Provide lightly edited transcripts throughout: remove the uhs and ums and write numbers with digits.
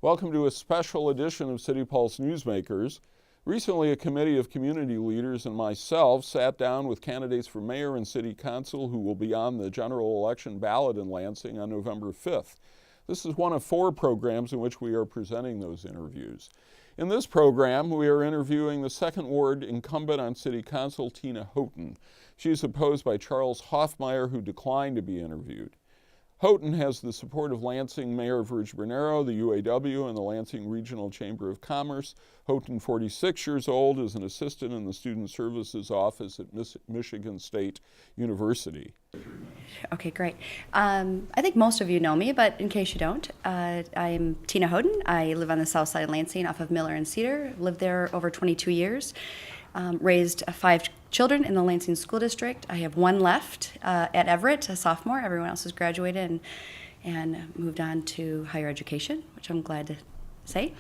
Welcome to a special edition of City Pulse Newsmakers. Recently, a committee of community leaders and myself sat down with candidates for mayor and city council who will be on the general election ballot in Lansing on November 5th. This is one of 4 programs in which we are presenting those interviews. In this program, we are interviewing the 2nd Ward incumbent on City Council, Tina Houghton. She is opposed by Charles Hoffmeyer, who declined to be interviewed. Houghton has the support of Lansing Mayor Virg Bernero, the UAW, and the Lansing Regional Chamber of Commerce. Houghton, 46 years old, is an assistant in the Student Services Office at Michigan State University. Okay, great. I think most of you know me, but in case you don't, I'm Tina Houghton. I live on the south side of Lansing off of Miller and Cedar. Lived there over 22 years. Raised 5 children in the Lansing School District. I have 1 left at Everett, a sophomore. Everyone else has graduated and moved on to higher education, which I'm glad to say.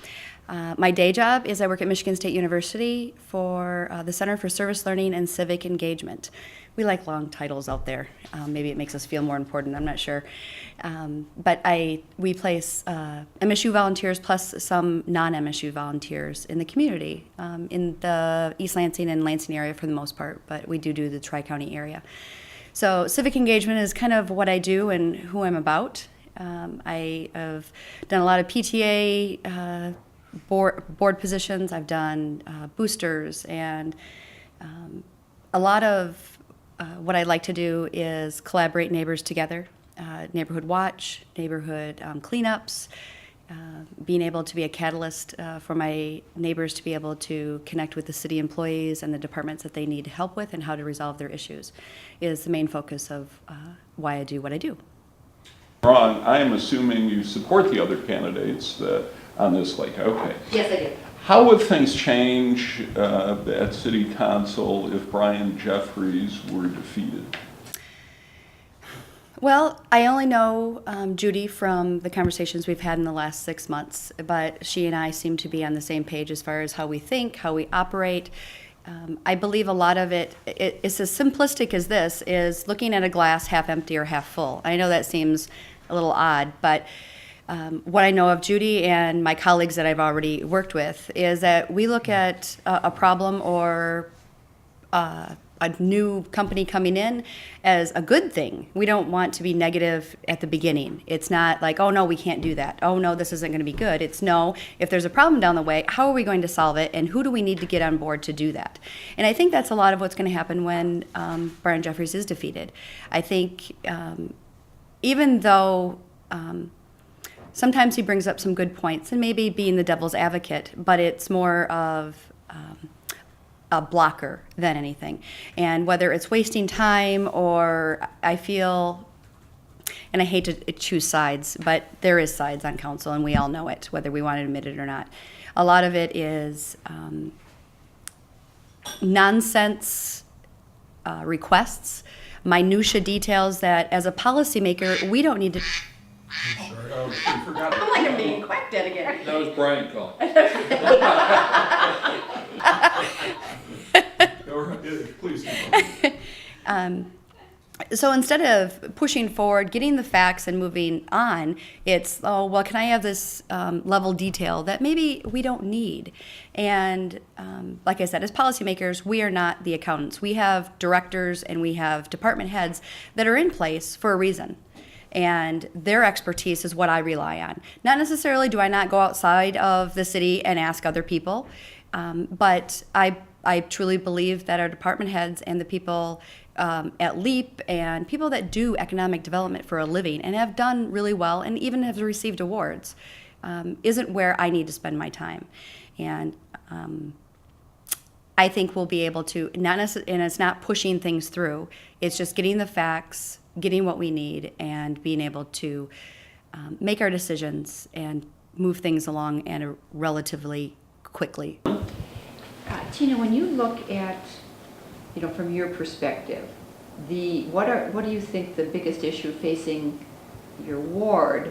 My day job is I work at Michigan State University for the Center for Service Learning and Civic Engagement. We like long titles out there. Maybe it makes us feel more important, I'm not sure. But we place MSU volunteers plus some non-MSU volunteers in the community, in the East Lansing and Lansing area for the most part, but we do the Tri-County area. So civic engagement is kind of what I do and who I'm about. I have done a lot of PTA board positions. I've done boosters, and a lot of what I like to do is collaborate neighbors together, neighborhood watch, neighborhood cleanups, being able to be a catalyst for my neighbors to be able to connect with the city employees and the departments that they need help with and how to resolve their issues is the main focus of why I do what I do. Ron, I am assuming you support the other candidates on this lake. Okay. Yes, I do. How would things change at City Council if Brian Jeffries were defeated? Well, I only know Judy from the conversations we've had in the last 6 months, but she and I seem to be on the same page as far as how we think, how we operate. I believe a lot of it's as simplistic as this, is looking at a glass half empty or half full. I know that seems a little odd, but what I know of Judy and my colleagues that I've already worked with is that we look at a problem or a new company coming in as a good thing. We don't want to be negative at the beginning. It's not like, oh no, we can't do that. Oh no, this isn't going to be good. It's no, if there's a problem down the way, how are we going to solve it, and who do we need to get on board to do that? And I think that's a lot of what's going to happen when Brian Jeffries is defeated. I think even though sometimes he brings up some good points and maybe being the devil's advocate, but it's more of a blocker than anything. And whether it's wasting time or I feel, and I hate to choose sides, but there is sides on council and we all know it, whether we want to admit it or not. A lot of it is nonsense requests, minutia details that as a policymaker, we don't need to. Sorry, oh, you forgot. I'm like I'm being quacked at again. That was Brian calling. Please. So instead of pushing forward, getting the facts and moving on, it's, oh, well, can I have this level detail that maybe we don't need? And like I said, as policymakers, we are not the accountants. We have directors and we have department heads that are in place for a reason. And their expertise is what I rely on. Not necessarily do I not go outside of the city and ask other people, but I truly believe that our department heads and the people at LEAP and people that do economic development for a living and have done really well and even have received awards isn't where I need to spend my time. And I think we'll be able to, and it's not pushing things through, it's just getting the facts, getting what we need, and being able to make our decisions and move things along and relatively quickly. Tina, when you look at, from your perspective, what do you think the biggest issue facing your ward,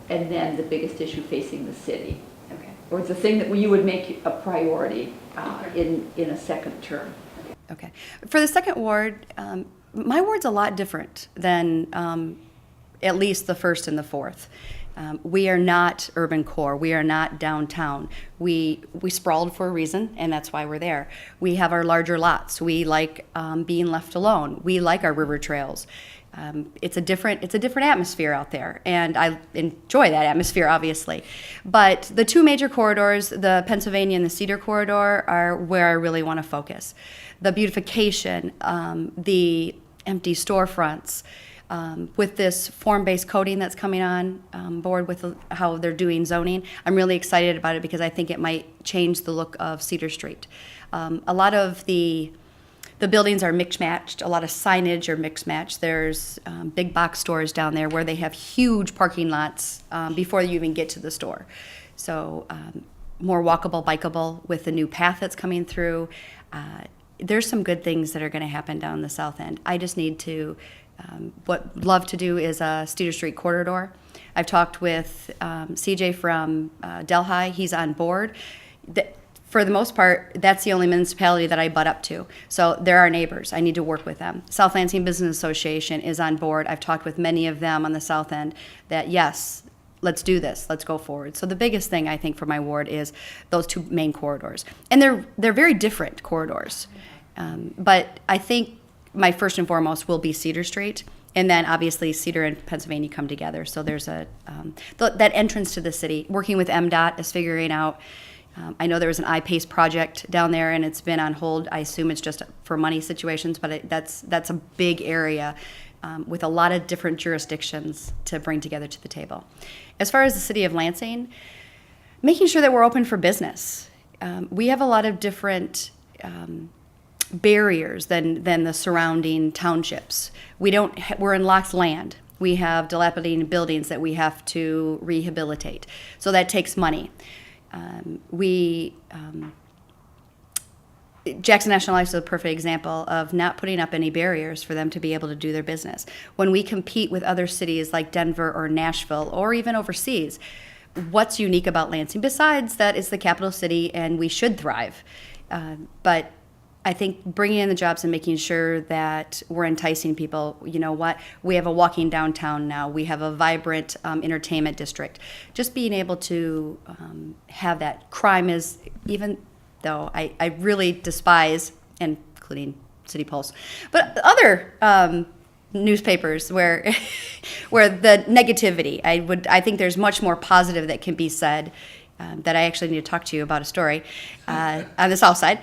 and then the biggest issue facing the city? Okay. Or the thing that you would make a priority in a second term? Okay. For the 2nd ward, my ward's a lot different than at least the 1st and the 4th. We are not urban core. We are not downtown. We sprawled for a reason, and that's why we're there. We have our larger lots. We like being left alone. We like our river trails. It's a different atmosphere out there, and I enjoy that atmosphere, obviously. But the two major corridors, the Pennsylvania and the Cedar corridor, are where I really want to focus. The beautification, the empty storefronts, with this form-based coding that's coming on board with how they're doing zoning. I'm really excited about it because I think it might change the look of Cedar Street. A lot of the buildings are mixed-matched. A lot of signage are mixed-matched. There's big box stores down there where they have huge parking lots before you even get to the store. So more walkable, bikeable with the new path that's coming through. There's some good things that are going to happen down the south end. I just need to, love to do is a Cedar Street corridor. I've talked with CJ from Delhi. He's on board. For the most part, that's the only municipality that I butt up to. So they're our neighbors. I need to work with them. South Lansing Business Association is on board. I've talked with many of them on the south end that, yes, let's do this. Let's go forward. So the biggest thing, I think, for my ward is those two main corridors. And they're very different corridors. But I think my first and foremost will be Cedar Street. And then obviously Cedar and Pennsylvania come together. So there's that entrance to the city. Working with MDOT is figuring out. I know there was an I-PACE project down there, and it's been on hold. I assume it's just for money situations, but that's a big area with a lot of different jurisdictions to bring together to the table. As far as the city of Lansing, making sure that we're open for business. We have a lot of different barriers than the surrounding townships. We're in locked land. We have dilapidated buildings that we have to rehabilitate. So that takes money. Jackson National Life is a perfect example of not putting up any barriers for them to be able to do their business. When we compete with other cities like Denver or Nashville or even overseas, what's unique about Lansing? Besides that, it's the capital city and we should thrive. But I think bringing in the jobs and making sure that we're enticing people, you know what, we have a walking downtown now. We have a vibrant entertainment district. Just being able to have that. Crime is, even though I really despise, including City Pulse, but other newspapers where the negativity, I think there's much more positive that can be said. That I actually need to talk to you about a story on the south side.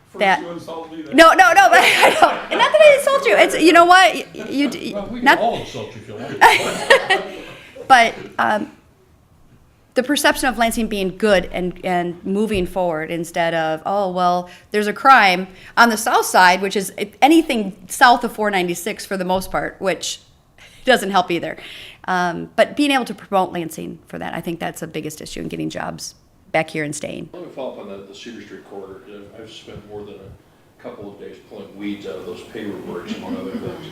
First you insult me, then. No, but I don't. Not that I insult you. It's, you know what, Well, we can not, all insult you if you want. but the perception of Lansing being good and moving forward instead of, oh, well, there's a crime on the south side, which is anything south of 496 for the most part, which doesn't help either. But being able to promote Lansing for that, I think that's the biggest issue in getting jobs back here and staying. Let me follow up on the Cedar Street corridor. I've spent more than a couple of days pulling weeds out of those paver bricks, among other things.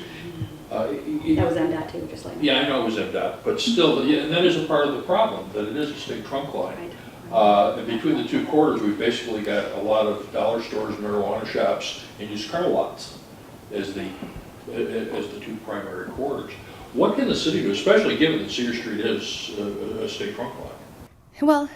That was MDOT too, just like. Yeah, I know it was MDOT, but still, yeah, and that is a part of the problem, that it is a state trunk line. And between the two corridors, we've basically got a lot of dollar stores, marijuana shops, and used car lots as the two primary corridors. What can the city do, especially given that Cedar Street is a state trunk line? Well,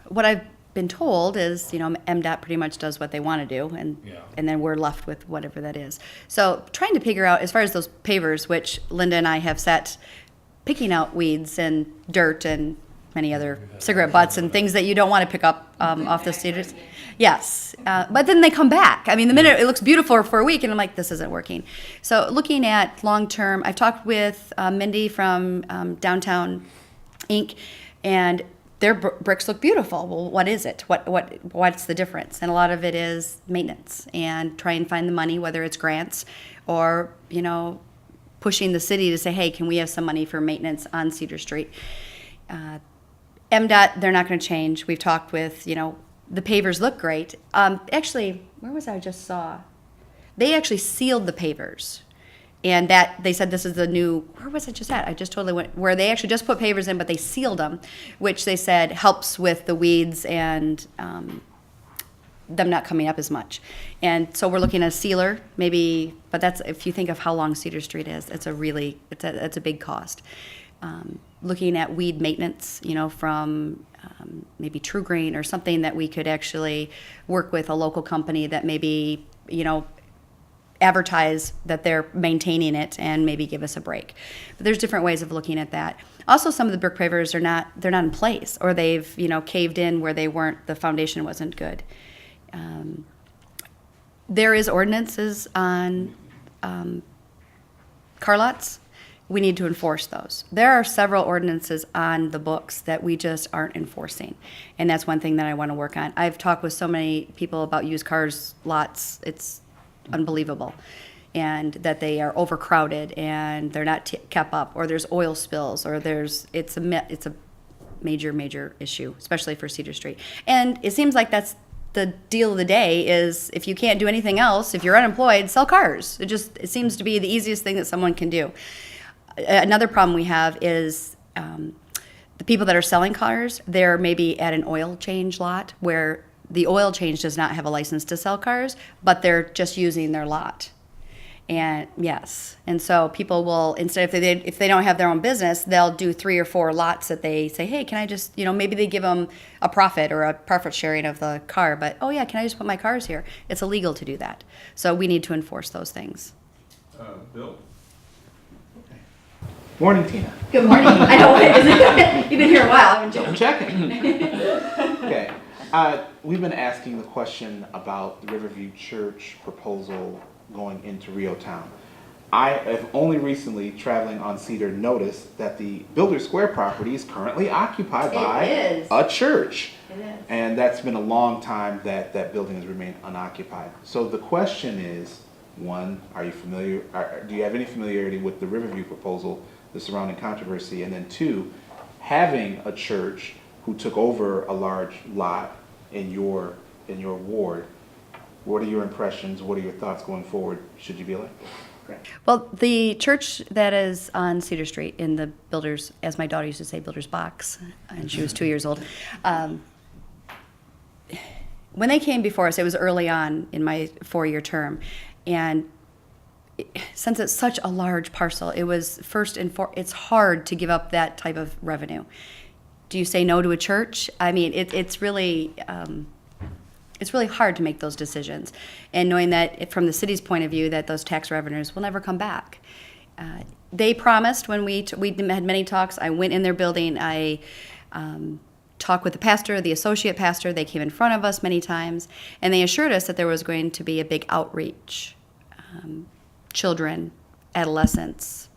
what I've been told is, MDOT pretty much does what they want to do, and then we're left with whatever that is. So trying to figure out, as far as those pavers, which Linda and I have sat picking out weeds and dirt and many other cigarette butts and things that you don't want to pick up off the cedars. Yes, but then they come back. I mean, the minute it looks beautiful for a week, and I'm like, this isn't working. So looking at long-term, I've talked with Mindy from Downtown Inc., and their bricks look beautiful. Well, what is it? What's the difference? And a lot of it is maintenance and try and find the money, whether it's grants or, pushing the city to say, hey, can we have some money for maintenance on Cedar Street? MDOT, they're not going to change. We've talked with, the pavers look great. Actually, where was I just saw? They actually sealed the pavers. And that they said this is the new, where was I just at? I just totally went, where they actually just put pavers in, but they sealed them, which they said helps with the weeds and them not coming up as much. And so we're looking at a sealer, maybe, but that's, if you think of how long Cedar Street is, it's a big cost. looking at weed maintenance, from maybe True Green or something that we could actually work with a local company that maybe, advertise that they're maintaining it and maybe give us a break. But there's different ways of looking at that. Also, some of the brick pavers they're not in place, or they've, caved in where the foundation wasn't good. There is ordinances on car lots. We need to enforce those. There are several ordinances on the books that we just aren't enforcing. And that's one thing that I want to work on. I've talked with so many people about used cars lots. It's unbelievable. And that they are overcrowded and they're not kept up, or there's oil spills, or it's a major issue, especially for Cedar Street. And it seems like that's the deal of the day is if you can't do anything else, if you're unemployed, sell cars. It seems to be the easiest thing that someone can do. Another problem we have is the people that are selling cars, they're maybe at an oil change lot where the oil change does not have a license to sell cars, but they're just using their lot. And yes, and so people will, instead if they don't have their own business, they'll do 3 or 4 lots that they say, hey, can I just, maybe they give them a profit or a profit sharing of the car, but oh yeah, can I just put my cars here? It's illegal to do that. So we need to enforce those things. Bill? Morning, Tina. Good morning. I know, you've been here a while, haven't you? I'm checking. Okay. We've been asking the question about the Riverview Church proposal going into Rio Town. I have only recently, traveling on Cedar, noticed that the Builder Square property is currently occupied by a church. It is. And that's been a long time that that building has remained unoccupied. So the question is, one, are you familiar, do you have any familiarity with the Riverview proposal, the surrounding controversy? And then 2, having a church who took over a large lot in your ward, what are your impressions? What are your thoughts going forward? Should you be elected? Well, the church that is on Cedar Street in the Builders, as my daughter used to say, Builders Box, and she was 2 years old. When they came before us, it was early on in my 4-year term, and since it's such a large parcel, it was it's hard to give up that type of revenue. Do you say no to a church? I mean, it's really hard to make those decisions. And knowing that from the city's point of view that those tax revenues will never come back. They promised when we had many talks. I went in their building. I talked with the pastor, the associate pastor. They came in front of us many times. And they assured us that there was going to be a big outreach. Children, adolescents.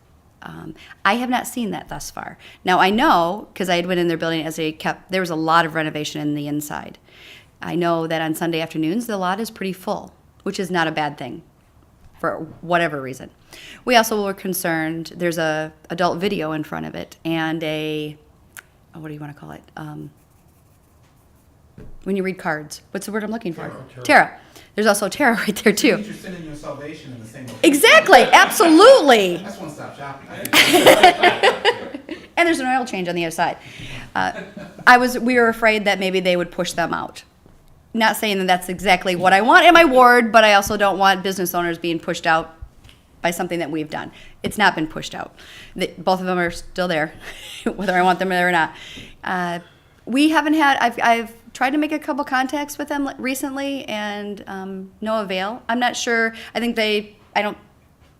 I have not seen that thus far. Now I know, because I had went in their building there was a lot of renovation in the inside. I know that on Sunday afternoons, the lot is pretty full, which is not a bad thing for whatever reason. We also were concerned, there's a adult video in front of it and what do you want to call it? When you read cards, what's the word I'm looking for? Tarot. There's also tarot right there too. You're sending your salvation in the same location. Exactly, absolutely. That's one-stop shopping. And there's an oil change on the other side. We were afraid that maybe they would push them out. Not saying that that's exactly what I want in my ward, but I also don't want business owners being pushed out by something that we've done. It's not been pushed out. Both of them are still there, whether I want them there or not. We haven't had, I've tried to make a couple contacts with them recently and no avail. I'm not sure, I don't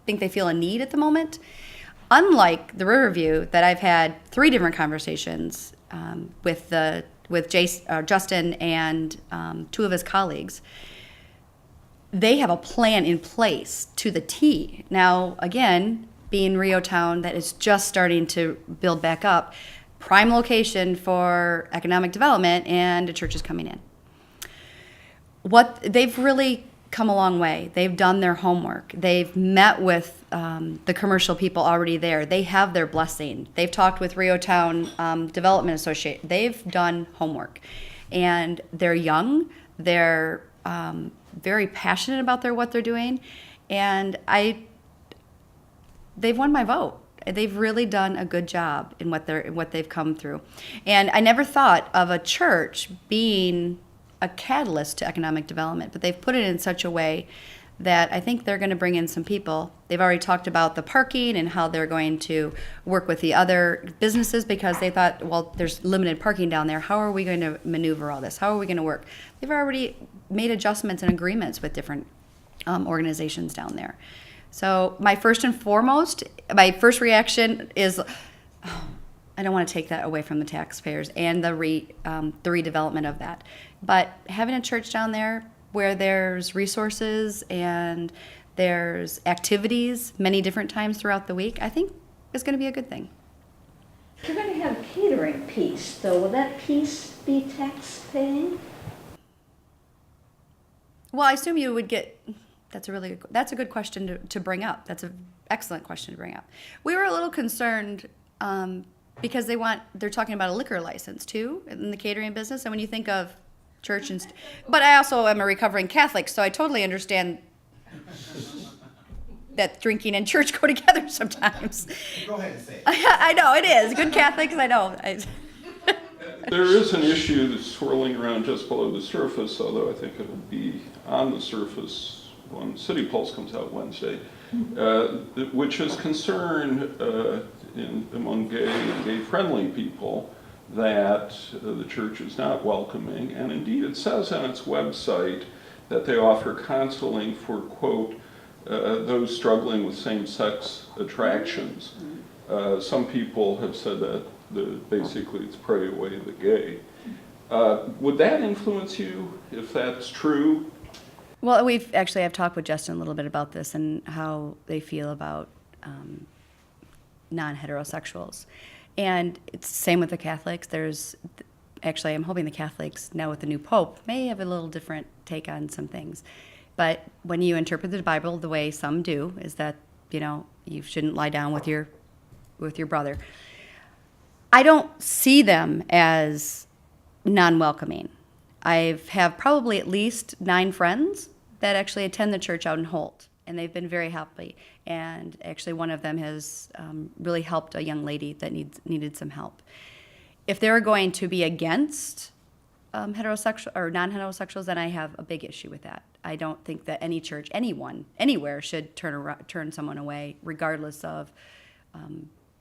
think they feel a need at the moment. Unlike the Riverview, that I've had 3 different conversations with Justin and 2 of his colleagues. They have a plan in place to the T. Now, again, being Rio Town that is just starting to build back up, prime location for economic development, and a church is coming in. They've really come a long way. They've done their homework. They've met with the commercial people already there. They have their blessing. They've talked with Rio Town Development Association. They've done homework. And they're young. They're very passionate about what they're doing. And they've won my vote. They've really done a good job in what they've come through. And I never thought of a church being a catalyst to economic development, but they've put it in such a way that I think they're going to bring in some people. They've already talked about the parking and how they're going to work with the other businesses because they thought, well, there's limited parking down there. How are we going to maneuver all this? How are we going to work? They've already made adjustments and agreements with different organizations down there. So my first reaction is, I don't want to take that away from the taxpayers and the redevelopment of that. But having a church down there where there's resources and there's activities many different times throughout the week, I think is going to be a good thing. You're going to have a catering piece, though. Will that piece be tax-paying? Well, I assume you would get. That's a good question to bring up. That's an excellent question to bring up. We were a little concerned because they're talking about a liquor license too in the catering business. And when you think of church but I also am a recovering Catholic, so I totally understand that drinking and church go together sometimes. Go ahead and say it. I know it is. Good Catholics, I know. There is an issue that's swirling around just below the surface, although I think it'll be on the surface when City Pulse comes out Wednesday, which is concern among gay and gay-friendly people that the church is not welcoming. And indeed, it says on its website that they offer counseling for, quote, those struggling with same-sex attractions. Some people have said that basically it's pray away the gay. Would that influence you if that's true? Well, I've talked with Justin a little bit about this and how they feel about non-heterosexuals. And it's the same with the Catholics. I'm hoping the Catholics now with the new Pope may have a little different take on some things. But when you interpret the Bible the way some do, is that, you shouldn't lie down with your brother. I don't see them as non-welcoming. I have probably at least 9 friends that actually attend the church out in Holt, and they've been very happy. And actually one of them has really helped a young lady that needed some help. If they're going to be against heterosexual or non-heterosexuals, then I have a big issue with that. I don't think that any church, anyone, anywhere should turn someone away, regardless of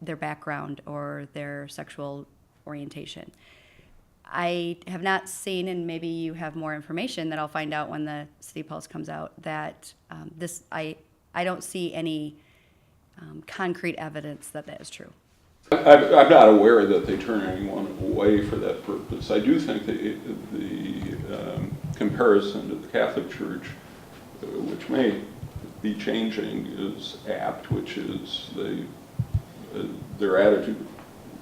their background or their sexual orientation. I have not seen, and maybe you have more information that I'll find out when the City Pulse comes out, that I don't see any concrete evidence that is true. I'm not aware that they turn anyone away for that purpose. I do think the comparison to the Catholic Church, which may be changing, is apt, which is their attitude,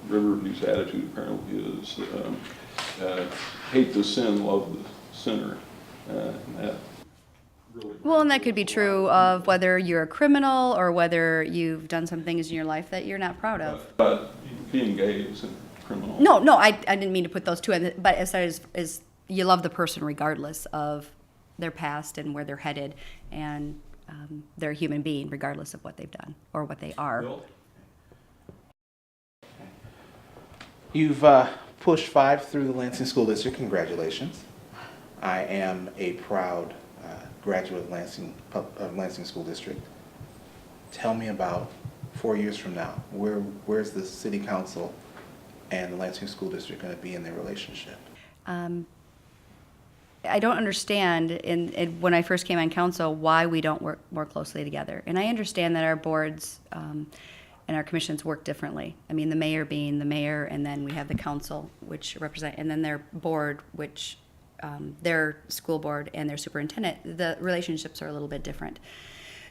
Riverview's attitude apparently is hate the sin, love the sinner. And that could be true of whether you're a criminal or whether you've done some things in your life that you're not proud of. But being gay isn't criminal. No, I didn't mean to put those two in. But as far as you love the person regardless of their past and where they're headed, and they're a human being regardless of what they've done or what they are. Bill? You've pushed 5 through the Lansing School District. Congratulations. I am a proud graduate of Lansing School District. Tell me about 4 years from now. Where's the City Council and the Lansing School District going to be in their relationship? I don't understand, when I first came on council, why we don't work more closely together. And I understand that our boards and our commissions work differently. I mean, the mayor being the mayor, and then we have the council, which represent, and then their board, which their school board and their superintendent, the relationships are a little bit different.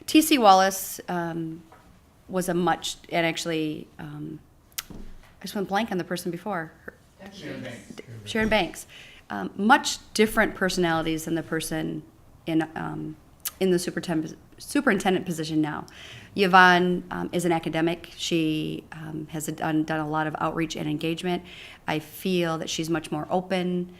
T.C. Wallace was and actually, I just went blank on the person before. Sharon Banks. Much different personalities than the person in the superintendent position now. Yvonne is an academic. She has done a lot of outreach and engagement. I feel that she's much more open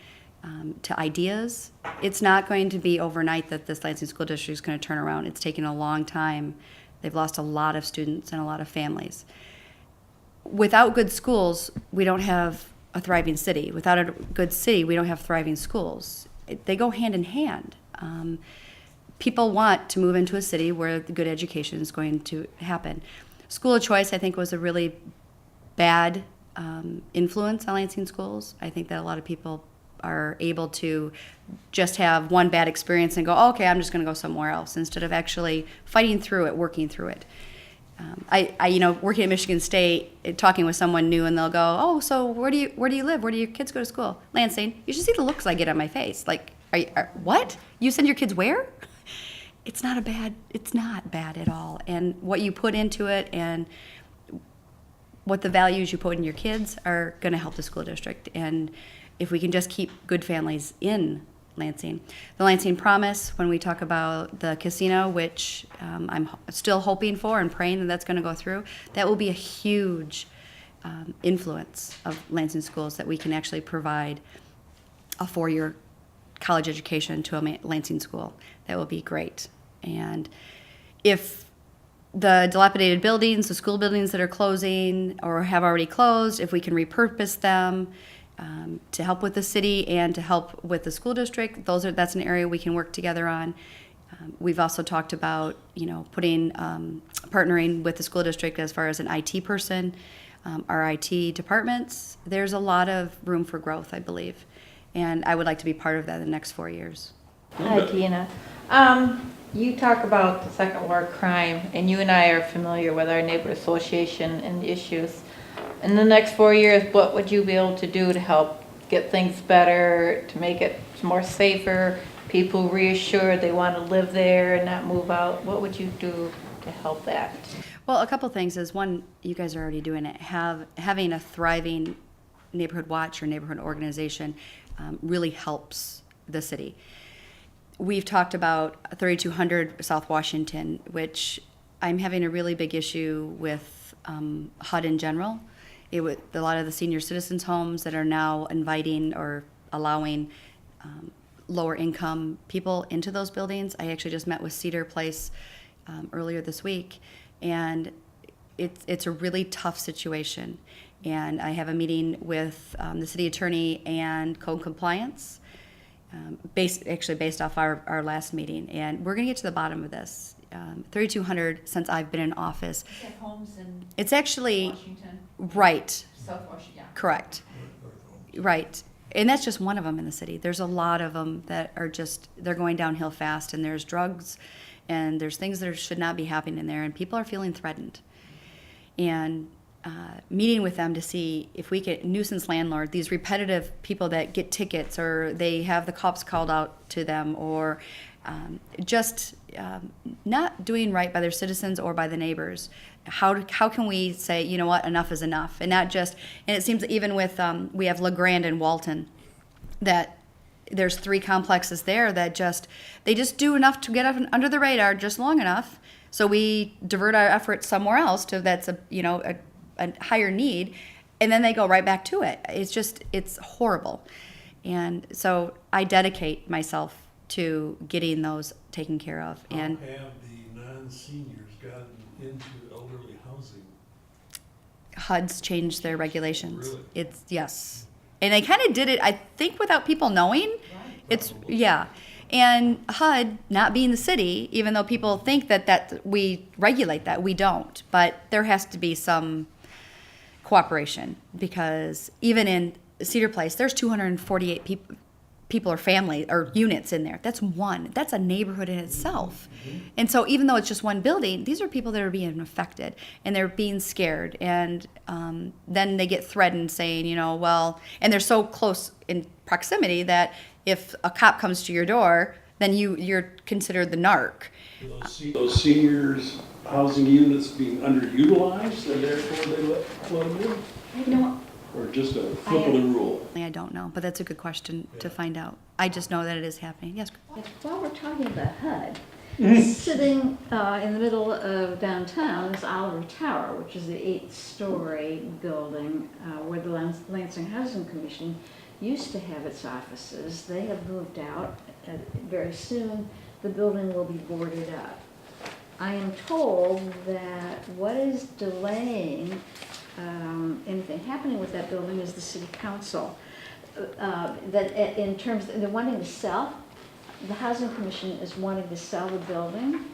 to ideas. It's not going to be overnight that this Lansing School District is going to turn around. It's taken a long time. They've lost a lot of students and a lot of families. Without good schools, we don't have a thriving city. Without a good city, we don't have thriving schools. They go hand in hand. people want to move into a city where the good education is going to happen. School of choice, I think, was a really bad influence on Lansing schools. I think that a lot of people are able to just have one bad experience and go, oh, okay, I'm just going to go somewhere else, instead of actually fighting through it, working through it. Working at Michigan State, talking with someone new, and they'll go, oh, so where do you live? Where do your kids go to school? Lansing. You should see the looks I get on my face. Like, what? You send your kids where? It's not bad at all. And what you put into it and what the values you put in your kids are going to help the school district. And if we can just keep good families in Lansing. The Lansing Promise, when we talk about the casino, which I'm still hoping for and praying that that's going to go through, that will be a huge influence of Lansing schools, that we can actually provide a 4-year college education to a Lansing school. That will be great. And if the dilapidated buildings, the school buildings that are closing or have already closed, if we can repurpose them to help with the city and to help with the school district, that's an area we can work together on. We've also talked about, partnering with the school district as far as an IT person, our IT departments. There's a lot of room for growth, I believe, and I would like to be part of that in the next 4 years. Hi, Tina. You talk about the second war crime, and you and I are familiar with our neighborhood association and the issues. In the next 4 years, what would you be able to do to help get things better, to make it more safer, people reassured they want to live there and not move out? What would you do to help that? Well, a couple things is, one, you guys are already doing it. Having a thriving neighborhood watch or neighborhood organization really helps the city. We've talked about 3200 South Washington, which I'm having a really big issue with HUD in general. A lot of the senior citizens' homes that are now inviting or allowing lower income people into those buildings. I actually just met with Cedar Place earlier this week, and it's a really tough situation. And I have a meeting with the city attorney and code compliance, based off our last meeting, and we're going to get to the bottom of this. 3200 since I've been in office. Is that homes in It's actually Washington? right. South Washington, yeah. Correct. Right. And that's just one of them in the city. There's a lot of them that are they're going downhill fast, and there's drugs and there's things that should not be happening in there, and people are feeling threatened. And meeting with them to see if we get nuisance landlord, these repetitive people that get tickets or they have the cops called out to them, or not doing right by their citizens or by the neighbors. How can we say, you know what, enough is enough? And not just, and it seems even with, we have LeGrand and Walton, that there's 3 complexes there that they just do enough to get up under the radar just long enough. So we divert our efforts somewhere else that's a higher need, and then they go right back to it. It's horrible. And so I dedicate myself to getting those taken care of. And how have the non-seniors gotten into elderly housing? HUD's changed their regulations. Really? Yes. And they kind of did it, I think, without people knowing. Yeah. And HUD, not being the city, even though people think that we regulate that, we don't. But there has to be some cooperation, because even in Cedar Place, there's 248 people or family or units in there. That's a neighborhood in itself. And so even though it's just one building, these are people that are being affected, and they're being scared, and then they get threatened saying, and they're so close in proximity that if a cop comes to your door, then you're considered the narc. Those seniors housing units being underutilized, and therefore they let them in? Or just a flip of the rule? I don't know, but that's a good question to find out. I just know that it is happening. Yes. While we're talking about HUD, sitting in the middle of downtown is Oliver Tower, which is the 8-story building where the Lansing Housing Commission used to have its offices. They have moved out. Very soon the building will be boarded up. I am told that what is delaying anything happening with that building is the city council. That in terms, they're wanting to sell the Housing Commission is wanting to sell the building.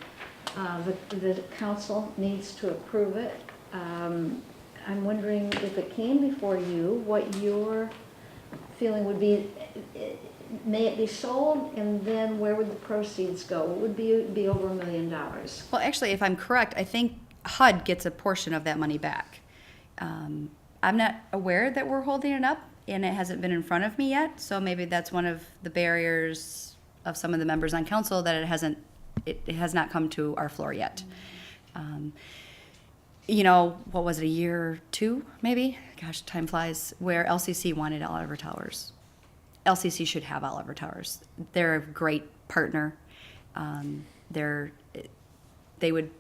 The council needs to approve it. I'm wondering if it came before you, what your feeling would be. May it be sold, and then where would the proceeds go? It would be over $1 million. Well, actually, if I'm correct, I think HUD gets a portion of that money back. I'm not aware that we're holding it up, and it hasn't been in front of me yet, so maybe that's one of the barriers of some of the members on council, that it has not come to our floor yet. You know, what was it, a year or two, maybe? Gosh, time flies, where LCC wanted Oliver Towers. LCC should have Oliver Towers. They're a great partner. They would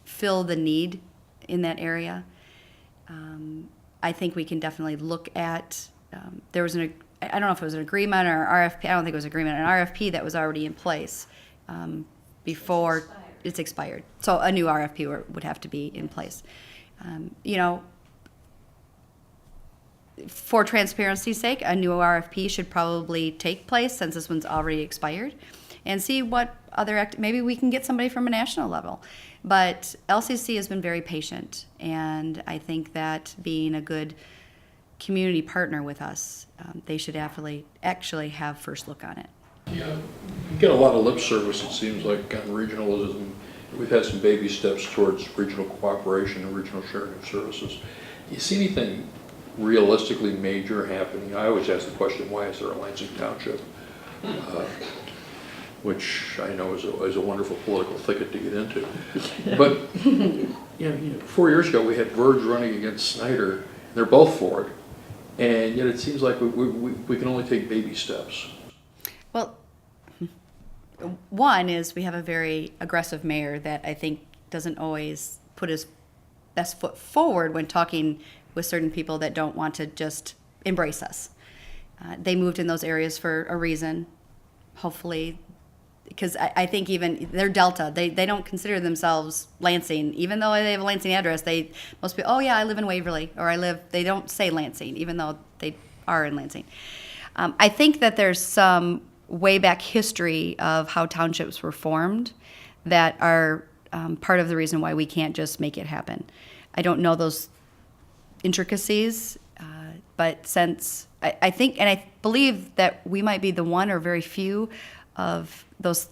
fill the need in that area. I think we can definitely look at, there was I don't know if it was an agreement or RFP, I don't think it was an agreement, an RFP that was already in place before it's expired. So a new RFP would have to be in place. You know, for transparency's sake, a new RFP should probably take place since this one's already expired, and see what other maybe we can get somebody from a national level. But LCC has been very patient, and I think that being a good community partner with us, they should actually have first look on it. Yeah, you get a lot of lip service, it seems like, on regionalism. We've had some baby steps towards regional cooperation and regional sharing of services. Do you see anything realistically major happening? I always ask the question, why is there a Lansing Township? Which I know is a wonderful political thicket to get into. But you know, 4 years ago we had Verge running against Snyder. They're both for it, and yet it seems like we can only take baby steps. Well, one is we have a very aggressive mayor that I think doesn't always put his best foot forward when talking with certain people that don't want to just embrace us. They moved in those areas for a reason, hopefully, because I think even they're Delta. They don't consider themselves Lansing, even though they have a Lansing address. Most people, oh yeah, I live in Waverly, or they don't say Lansing, even though they are in Lansing. I think that there's some way back history of how townships were formed that are part of the reason why we can't just make it happen. I don't know those intricacies, but since I think, and I believe that we might be the one or very few of those,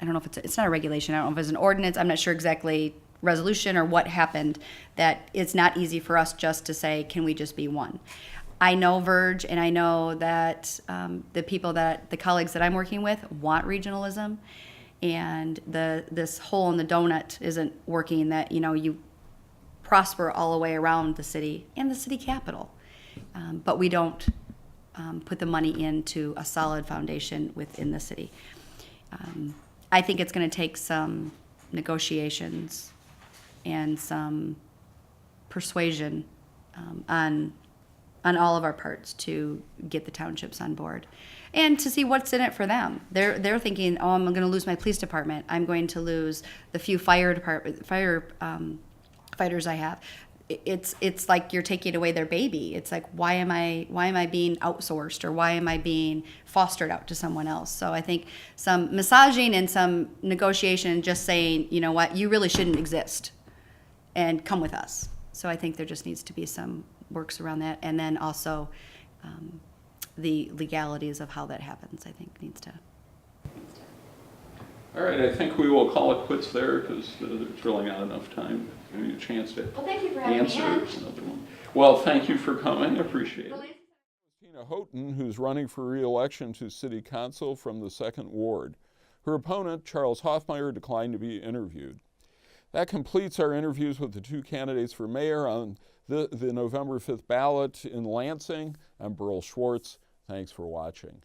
I don't know if it's not a regulation, I don't know if it's an ordinance, I'm not sure exactly, resolution or what happened, that it's not easy for us just to say, can we just be one? I know Verge, and I know that the colleagues that I'm working with want regionalism, and this hole in the donut isn't working, that, you know, you prosper all the way around the city and the city capital, but we don't put the money into a solid foundation within the city. I think it's going to take some negotiations and some persuasion on all of our parts to get the townships on board, and to see what's in it for them. They're thinking, oh, I'm going to lose my police department. I'm going to lose the few firefighters I have. It's like you're taking away their baby. It's like, why am I being outsourced, or why am I being fostered out to someone else? So I think some massaging and some negotiation, just saying, you know what, you really shouldn't exist, and come with us. So I think there just needs to be some works around that, and then also the legalities of how that happens, I think, needs to. All right, I think we will call it quits there, because there's really not enough time to give you a chance to Well, thank you for having me answer on. another one. Well, thank you for coming. I appreciate it. Houghton, who's running for re-election to City Council from the 2nd Ward. Her opponent, Charles Hoffmeyer, declined to be interviewed. That completes our interviews with the two candidates for mayor on the November 5th ballot in Lansing. I'm Burl Schwartz. Thanks for watching.